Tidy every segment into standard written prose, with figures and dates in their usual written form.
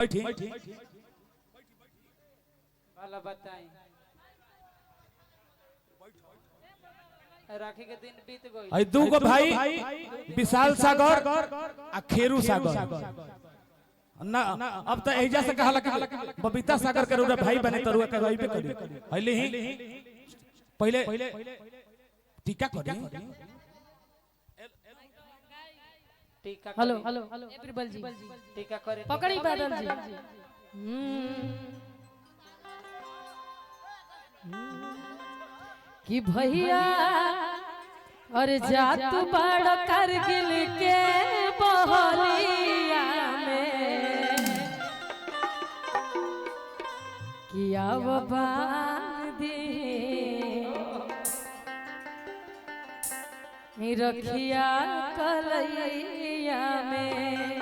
बैठी वाला बताई राखी के दिन बीत गई। आई दू गो भाई विशाल सागर आ खेरू सागर ना अब तो एजा से कहला कि बबीता सागर के रोरा भाई बने तरुआ के भाई पे करी पहले ही पहले टीका करी टीका हेलो हेलो एप्रिल जी टीका करे पकड़ी बादल जी कि भैया और जात बड़ करगिल के बहलिया में किया वो बांधी रखिया कलैया में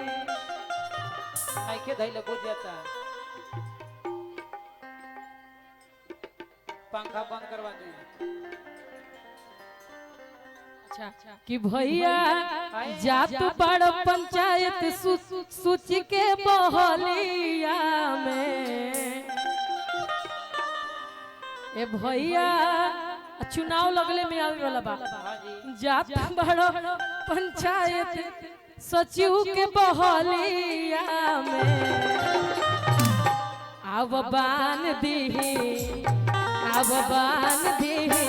आंखें धैले बुझ जाता। पंखा बंद करवा दी। कि भैया जात बड़ पंचायत सूची के बहलिया में ए भैया चुनाव लगले में आवे वाला बा जात बड़ पंचायत सचिव के बहलिया में अब बान दीही अब बान दीही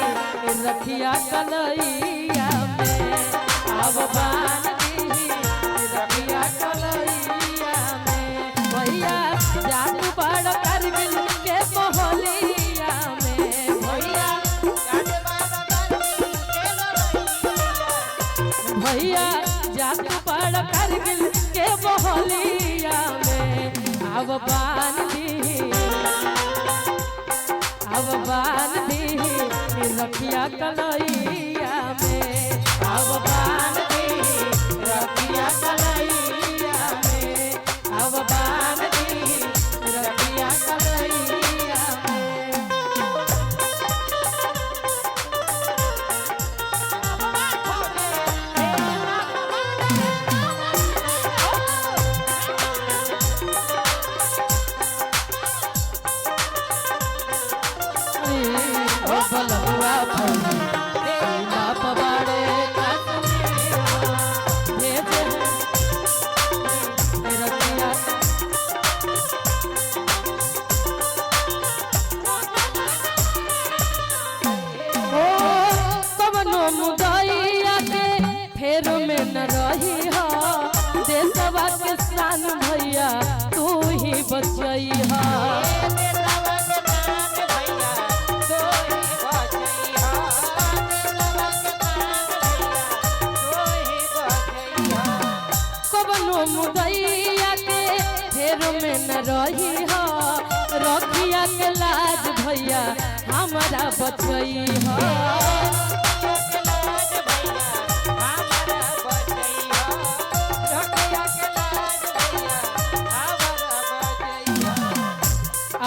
रखिया कलैया में अब बान दीही रखिया कलैया में भैया जात बड़ करगिल के बहलिया में भैया जात बड़ करगिल के बहलिया में अब बान दीही अब बान दीही रखिया कलैया में अब बान दीही रखिया कलैया में अब बान दीही रखिया कलैया में बलुआ बाप बाड़े कवनो मुदैया के फेर में न रही हो देशवा के शान भैया तू ही बचई मुदैया के फेर में न रही हो रखिया के लाज भैया हमारा बचई हो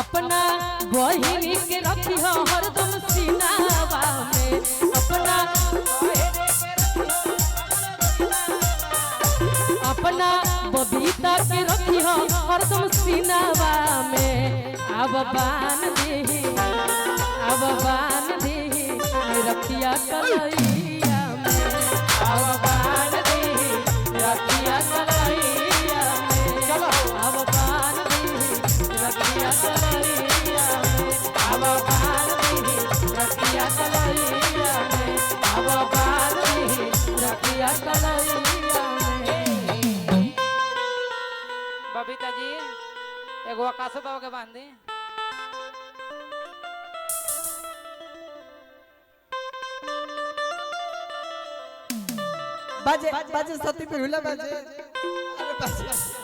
अपना बहिनी के रखी हो हरदम सीनावा में अपना बबीता के रखी हो हरदम सीनावा में अब बान दीही रखिया कलैया में अब बान दीही रखिया कलैया में अब बान दीही रखिया कलैया में अब बान दीही रखिया कलैया में अब बान दीही रखिया कलैया में। बबीता जी एगो आकाश बाबा के बांध दी। बाजे बाजे सती पे हुला बाजे अरे बाजे